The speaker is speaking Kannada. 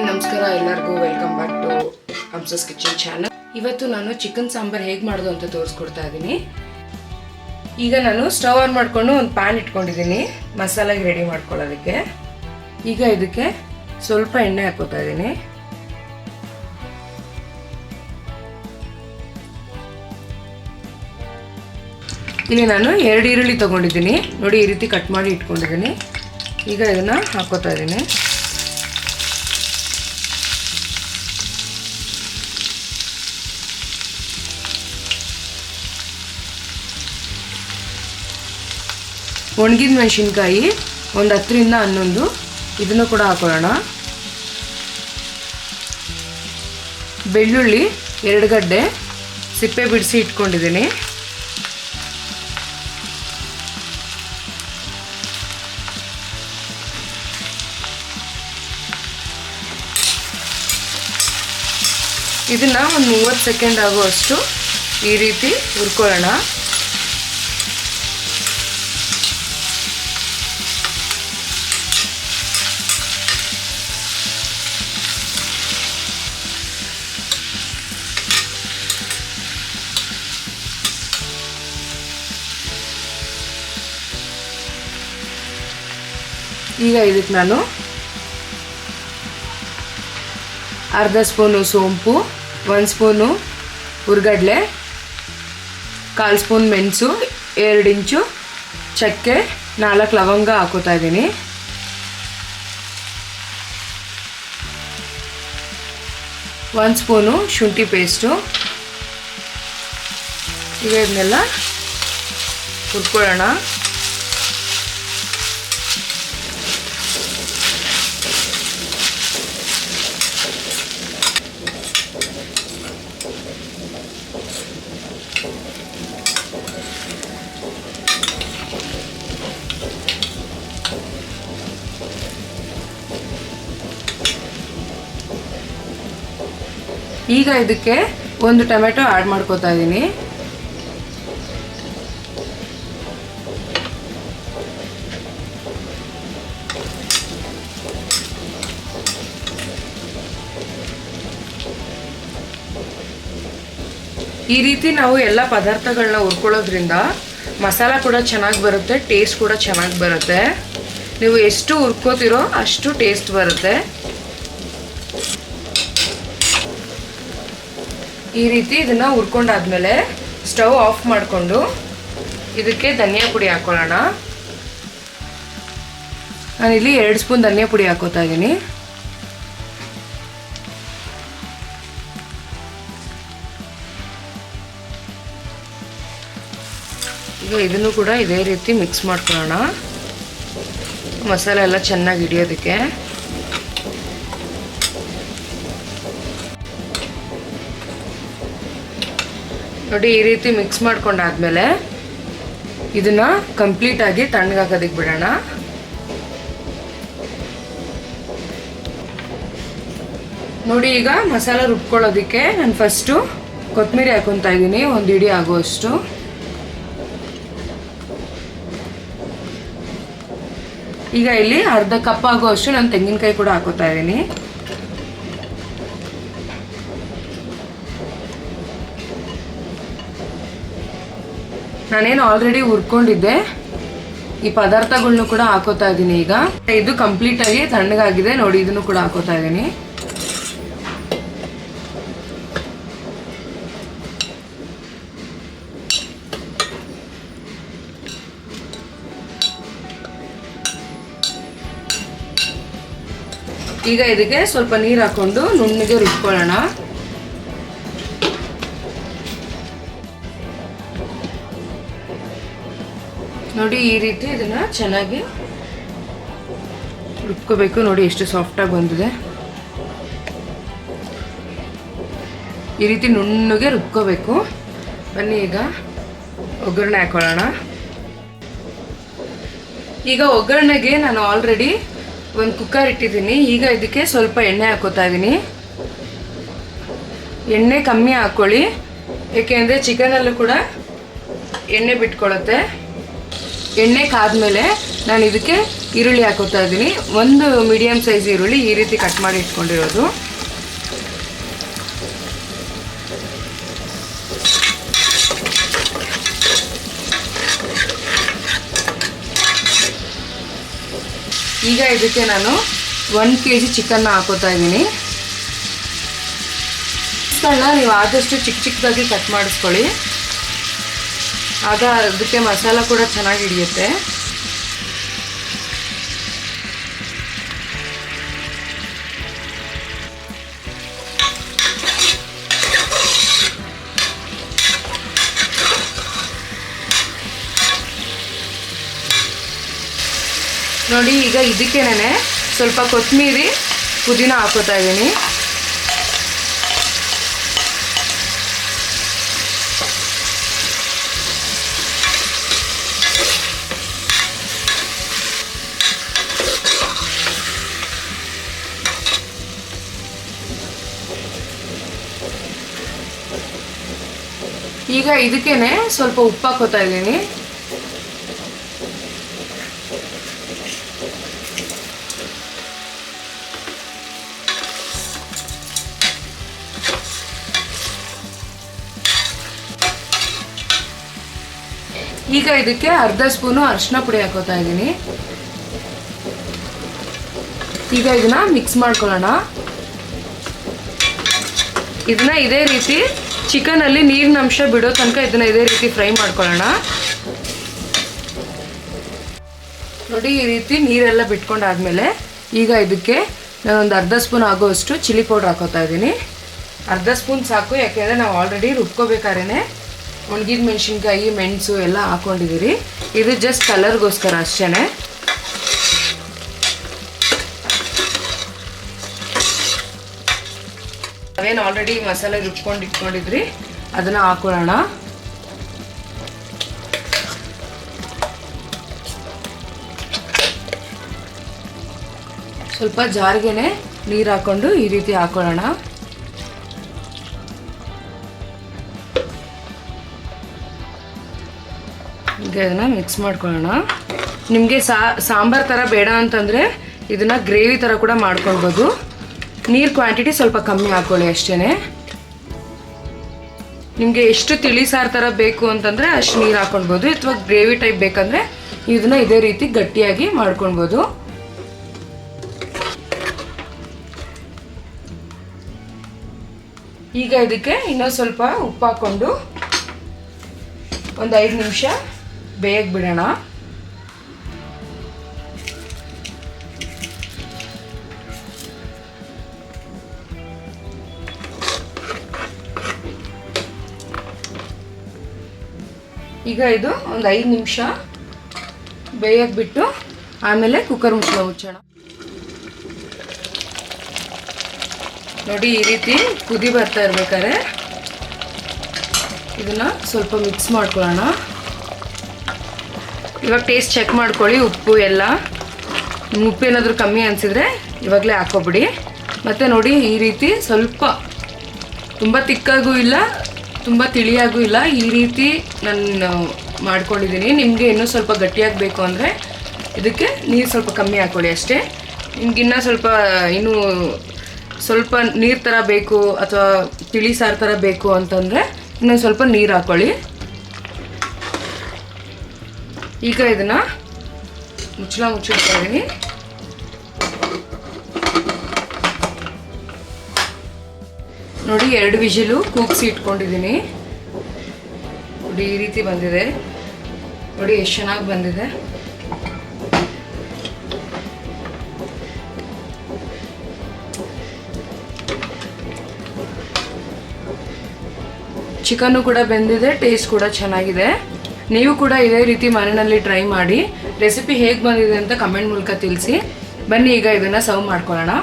ನಮಸ್ಕಾರ ಎಲ್ಲರಿಗೂ welcome back to Hamsa's kitchen channel. ಇವತ್ತು ನಾನು ಚಿಕನ್ ಸಾಂಬಾರ್ ಹೇಗೆ ಮಾಡೋದು ಅಂತ ತೋರಿಸ್ಕೊಡ್ತಾ ಇದ್ದೀನಿ. ಈಗ ನಾನು ಸ್ಟವ್ ಆನ್ ಮಾಡಿಕೊಂಡು ಒಂದು ಪ್ಯಾನ್ ಇಟ್ಕೊಂಡಿದ್ದೀನಿ ಮಸಾಲೆಗೆ ರೆಡಿ ಮಾಡ್ಕೊಳ್ಳೋದಕ್ಕೆ. ಈಗ ಇದಕ್ಕೆ ಸ್ವಲ್ಪ ಎಣ್ಣೆ ಹಾಕೋತಾ ಇದ್ದೀನಿ. ಇಲ್ಲಿ ನಾನು 2 ಈರುಳ್ಳಿ ತೊಗೊಂಡಿದ್ದೀನಿ ನೋಡಿ, ಈ ರೀತಿ ಕಟ್ ಮಾಡಿ ಇಟ್ಕೊಂಡಿದ್ದೀನಿ. ಈಗ ಇದನ್ನು ಹಾಕೋತಾ ಇದ್ದೀನಿ. ಒಣಗಿದ ಮೆಣಸಿನ್ಕಾಯಿ ಒಂದು 10ರಿಂದ 11 ಇದನ್ನು ಕೂಡ ಹಾಕೊಳ್ಳೋಣ. ಬೆಳ್ಳುಳ್ಳಿ 2 ಗಡ್ಡೆ ಸಿಪ್ಪೆ ಬಿಡಿಸಿ ಇಟ್ಕೊಂಡಿದ್ದೀನಿ. ಇದನ್ನು ಒಂದು 30 ಸೆಕೆಂಡ್ ಆಗುವಷ್ಟು ಈ ರೀತಿ ಹುರ್ಕೊಳ್ಳೋಣ. ಈಗ ಇದಕ್ಕೆ ನಾನು ಅರ್ಧ ಸ್ಪೂನು ಸೋಂಪು, 1 ಸ್ಪೂನು ಹುರ್ಗಡ್ಲೆ, 1/4 ಸ್ಪೂನ್ ಮೆಣಸು, 2 ಇಂಚು ಚಕ್ಕೆ, 4 ಲವಂಗ ಹಾಕೋತಾ ಇದ್ದೀನಿ. ಒಂದು ಸ್ಪೂನು ಶುಂಠಿ ಪೇಸ್ಟು. ಈಗ ಇದನ್ನೆಲ್ಲ ಹುರ್ಕೊಳ್ಳೋಣ. ಈಗ ಇದಕ್ಕೆ 1 ಟೊಮೆಟೊ ಆ್ಯಡ್ ಮಾಡ್ಕೋತಾ ಇದ್ದೀನಿ. ಈ ರೀತಿ ನಾವು ಎಲ್ಲ ಪದಾರ್ಥಗಳನ್ನ ಹುರ್ಕೊಳ್ಳೋದ್ರಿಂದ ಮಸಾಲ ಕೂಡ ಚೆನ್ನಾಗಿ ಬರುತ್ತೆ, ಟೇಸ್ಟ್ ಕೂಡ ಚೆನ್ನಾಗಿ ಬರುತ್ತೆ. ನೀವು ಎಷ್ಟು ಹುರ್ಕೋತಿರೋ ಅಷ್ಟು ಟೇಸ್ಟ್ ಬರುತ್ತೆ. ಈ ರೀತಿ ಇದನ್ನು ಹುರ್ಕೊಂಡಾದ್ಮೇಲೆ ಸ್ಟವ್ ಆಫ್ ಮಾಡಿಕೊಂಡು ಇದಕ್ಕೆ ಧನಿಯಾ ಪುಡಿ ಹಾಕೊಳ್ಳೋಣ. ನಾನಿಲ್ಲಿ 2 ಸ್ಪೂನ್ ಧನಿಯಾ ಪುಡಿ ಹಾಕೋತಾ ಇದ್ದೀನಿ. ಈಗ ಇದನ್ನು ಕೂಡ ಇದೇ ರೀತಿ ಮಿಕ್ಸ್ ಮಾಡ್ಕೊಳ್ಳೋಣ, ಮಸಾಲೆ ಎಲ್ಲ ಚೆನ್ನಾಗಿ ಹಿಡಿಯೋದಕ್ಕೆ. ನೋಡಿ, ಈ ರೀತಿ ಮಿಕ್ಸ್ ಮಾಡ್ಕೊಂಡಾದ್ಮೇಲೆ ಇದನ್ನು ಕಂಪ್ಲೀಟಾಗಿ ತಣ್ಣಗಾಕೋದಕ್ಕೆ ಬಿಡೋಣ. ನೋಡಿ, ಈಗ ಮಸಾಲ ರುಬ್ಕೊಳ್ಳೋದಕ್ಕೆ ನಾನು ಫಸ್ಟು ಕೊತ್ತಂಬರಿ ಹಾಕೊತಾ ಇದ್ದೀನಿ, 1 ಹಿಡಿ ಆಗುವಷ್ಟು. ಈಗ ಇಲ್ಲಿ ಅರ್ಧ ಕಪ್ ಆಗುವಷ್ಟು ನಾನು ತೆಂಗಿನಕಾಯಿ ಕೂಡ ಹಾಕೋತಾ ಇದ್ದೀನಿ. ನಾನೇನು ಆಲ್ರೆಡಿ ಹುರ್ಕೊಂಡಿದ್ದೆ ಈ ಪದಾರ್ಥಗಳನ್ನೂ ಕೂಡ ಹಾಕೋತಾ ಇದ್ದೀನಿ. ಈಗ ಇದು ಕಂಪ್ಲೀಟಾಗಿ ತಣ್ಣಗಾಗಿದೆ ನೋಡಿ, ಇದನ್ನು ಕೂಡ ಹಾಕೋತಾ ಇದ್ದೀನಿ. ಈಗ ಇದಕ್ಕೆ ಸ್ವಲ್ಪ ನೀರು ಹಾಕೊಂಡು ನುಣ್ಣಗೆ ರುಬ್ಕೊಳ್ಳೋಣ. ನೋಡಿ, ಈ ರೀತಿ ಇದನ್ನು ಚೆನ್ನಾಗಿ ರುಬ್ಕೋಬೇಕು. ನೋಡಿ ಎಷ್ಟು ಸಾಫ್ಟಾಗಿ ಬಂದಿದೆ. ಈ ರೀತಿ ನುಣ್ಣಗೆ ರುಬ್ಕೋಬೇಕು. ಬನ್ನಿ ಈಗ ಒಗ್ಗರಣೆ ಹಾಕೊಳ್ಳೋಣ. ಈಗ ಒಗ್ಗರಣೆಗೆ ನಾನು ಆಲ್ರೆಡಿ ಒಂದು ಕುಕ್ಕರ್ ಇಟ್ಟಿದ್ದೀನಿ. ಈಗ ಇದಕ್ಕೆ ಸ್ವಲ್ಪ ಎಣ್ಣೆ ಹಾಕೋತಾ ಇದ್ದೀನಿ. ಎಣ್ಣೆ ಕಮ್ಮಿ ಹಾಕ್ಕೊಳ್ಳಿ, ಏಕೆಂದರೆ ಚಿಕನಲ್ಲೂ ಕೂಡ ಎಣ್ಣೆ ಬಿಟ್ಕೊಳ್ಳುತ್ತೆ. ಎಣ್ಣೆ ಕಾದ್ಮೇಲೆ ನಾನು ಇದಕ್ಕೆ ಈರುಳ್ಳಿ ಹಾಕೋತಾ ಇದ್ದೀನಿ. ಒಂದು ಮೀಡಿಯಮ್ ಸೈಜ್ ಈರುಳ್ಳಿ ಈ ರೀತಿ ಕಟ್ ಮಾಡಿ ಇಟ್ಕೊಂಡಿರೋದು. ಈಗ ಇದಕ್ಕೆ ನಾನು 1 kg ಚಿಕನ್ನ ಹಾಕೋತಾ ಇದ್ದೀನಿ. ಪೀಸ್ಗಳನ್ನ ನೀವು ಆದಷ್ಟು ಚಿಕ್ಕ ಚಿಕ್ಕದಾಗಿ ಕಟ್ ಮಾಡಿಸ್ಕೊಳ್ಳಿ, ಆಗ ಅದಕ್ಕೆ ಮಸಾಲ ಕೂಡ ಚೆನ್ನಾಗಿ ಹಿಡಿಯುತ್ತೆ. ನೋಡಿ, ಈಗ ಇದಕ್ಕೇನೆ ಸ್ವಲ್ಪ ಕೊತ್ತಂಬರಿ ಪುದೀನ ಹಾಕೋತಾ ಇದ್ದೀನಿ. ಈಗ ಇದಕ್ಕೇನೆ ಸ್ವಲ್ಪ ಉಪ್ಪು ಹಾಕೋತಾ ಇದ್ದೀನಿ. ಈಗ ಇದಕ್ಕೆ ಅರ್ಧ ಸ್ಪೂನು ಅರಿಶಿನ ಪುಡಿ ಹಾಕೋತಾ ಇದ್ದೀನಿ. ಈಗ ಇದನ್ನ ಮಿಕ್ಸ್ ಮಾಡ್ಕೊಳ್ಳೋಣ. ಇದನ್ನ ಇದೇ ರೀತಿ ಚಿಕನಲ್ಲಿ ನೀರಿನ ಅಂಶ ಬಿಡೋ ತನಕ ಇದನ್ನ ಇದೇ ರೀತಿ ಫ್ರೈ ಮಾಡ್ಕೊಳ್ಳೋಣ. ನೋಡಿ, ಈ ರೀತಿ ನೀರೆಲ್ಲ ಬಿಟ್ಕೊಂಡಾದ್ಮೇಲೆ ಈಗ ಇದಕ್ಕೆ ನಾನೊಂದು ಅರ್ಧ ಸ್ಪೂನ್ ಆಗೋಷ್ಟು ಚಿಲ್ಲಿ ಪೌಡ್ರ್ ಹಾಕೋತಾ ಇದ್ದೀನಿ. ಅರ್ಧ ಸ್ಪೂನ್ ಸಾಕು, ಯಾಕೆಂದರೆ ನಾವು ಆಲ್ರೆಡಿ ರುಬ್ಕೋಬೇಕಾದ್ರೆ ಒಣಗಿದ ಮೆಣಸಿನ್ಕಾಯಿ, ಮೆಣಸು ಎಲ್ಲ ಹಾಕೊಂಡಿದ್ದೀರಿ. ಇದು ಜಸ್ಟ್ ಕಲರ್ಗೋಸ್ಕರ ಅಷ್ಟೇ. ನಾವೇನು ಆಲ್ರೆಡಿ ಮಸಾಲೆ ರುಬ್ಕೊಂಡು ಇಟ್ಕೊಂಡಿದ್ರಿ ಅದನ್ನು ಹಾಕೊಳ್ಳೋಣ. ಸ್ವಲ್ಪ ಜಾರಿಗೆನೆ ನೀರು ಹಾಕ್ಕೊಂಡು ಈ ರೀತಿ ಹಾಕೊಳ್ಳೋಣ. ಈಗ ಇದನ್ನು ಮಿಕ್ಸ್ ಮಾಡ್ಕೊಳ್ಳೋಣ. ನಿಮಗೆ ಸಾಂಬಾರು ಥರ ಬೇಡ ಅಂತಂದರೆ ಇದನ್ನು ಗ್ರೇವಿ ಥರ ಕೂಡ ಮಾಡ್ಕೊಳ್ಬೋದು. ನೀರು ಕ್ವಾಂಟಿಟಿ ಸ್ವಲ್ಪ ಕಮ್ಮಿ ಹಾಕ್ಕೊಳ್ಳಿ ಅಷ್ಟೇ. ನಿಮಗೆ ಎಷ್ಟು ತಿಳಿ ಸಾರು ಥರ ಬೇಕು ಅಂತಂದರೆ ಅಷ್ಟು ನೀರು ಹಾಕ್ಕೊಳ್ಬೋದು, ಅಥವಾ ಗ್ರೇವಿ ಟೈಪ್ ಬೇಕಂದರೆ ಇದನ್ನು ಇದೇ ರೀತಿ ಗಟ್ಟಿಯಾಗಿ ಮಾಡ್ಕೊಳ್ಬೋದು. ಈಗ ಇದಕ್ಕೆ ಇನ್ನೊಂದು ಸ್ವಲ್ಪ ಉಪ್ಪು ಹಾಕ್ಕೊಂಡು ಒಂದು 5 ನಿಮಿಷ ಬೇಯಕ್ಕೆ ಬಿಡೋಣ. ಈಗ ಇದು ಒಂದು 5 ನಿಮಿಷ ಬೇಯಕ್ಕೆ ಬಿಟ್ಟು ಆಮೇಲೆ ಕುಕ್ಕರ್ ಮುಚ್ಚೋಣ. ನೋಡಿ, ಈ ರೀತಿ ಕುದಿ ಬರ್ತಾ ಇರ್ಬೇಕಾದ್ರೆ ಇದನ್ನು ಸ್ವಲ್ಪ ಮಿಕ್ಸ್ ಮಾಡ್ಕೊಳ್ಳೋಣ. ಇವಾಗ ಟೇಸ್ಟ್ ಚೆಕ್ ಮಾಡ್ಕೊಳ್ಳಿ, ಉಪ್ಪು ಎಲ್ಲ. ಉಪ್ಪು ಏನಾದರೂ ಕಮ್ಮಿ ಅನಿಸಿದ್ರೆ ಇವಾಗಲೇ ಹಾಕೋಬಿಡಿ. ಮತ್ತು ನೋಡಿ, ಈ ರೀತಿ ಸ್ವಲ್ಪ ತುಂಬ ತಿಕ್ಕಾಗೂ ಇಲ್ಲ, ತುಂಬ ತಿಳಿಯಾಗೂ ಇಲ್ಲ, ಈ ರೀತಿ ನಾನು ಮಾಡ್ಕೊಂಡಿದ್ದೀನಿ. ನಿಮಗೆ ಇನ್ನೂ ಸ್ವಲ್ಪ ಗಟ್ಟಿಯಾಗಬೇಕು ಅಂದರೆ ಇದಕ್ಕೆ ನೀರು ಸ್ವಲ್ಪ ಕಮ್ಮಿ ಹಾಕ್ಕೊಳ್ಳಿ ಅಷ್ಟೇ. ನಿಮ್ಗೆ ಇನ್ನೂ ಸ್ವಲ್ಪ ನೀರು ಥರ ಬೇಕು ಅಥವಾ ತಿಳಿ ಸಾರು ಥರ ಬೇಕು ಅಂತಂದರೆ ಇನ್ನೊಂದು ಸ್ವಲ್ಪ ನೀರು ಹಾಕ್ಕೊಳ್ಳಿ. ಈಗ ಇದನ್ನು ಮುಚ್ಚಿಡ್ತಾ ಇದ್ದೀನಿ. ನೋಡಿ, 2 ವಿಜಿಲು ಕೂಗಿಸಿ ಇಟ್ಕೊಂಡಿದ್ದೀನಿ. ನೋಡಿ, ಈ ರೀತಿ ಬಂದಿದೆ. ನೋಡಿ ಎಷ್ಟು ಚೆನ್ನಾಗಿ ಬಂದಿದೆ. ಚಿಕನ್ನು ಕೂಡ ಬೆಂದಿದೆ, ಟೇಸ್ಟ್ ಕೂಡ ಚೆನ್ನಾಗಿದೆ. ನೀವು ಕೂಡ ಇದೇ ರೀತಿ ಮನೆಯಲ್ಲಿ ಟ್ರೈ ಮಾಡಿ ರೆಸಿಪಿ ಹೇಗೆ ಬಂದಿದೆ ಅಂತ ಕಮೆಂಟ್ ಮೂಲಕ ತಿಳಿಸಿ. ಬನ್ನಿ ಈಗ ಇದನ್ನು ಸರ್ವ್ ಮಾಡ್ಕೊಳ್ಳೋಣ.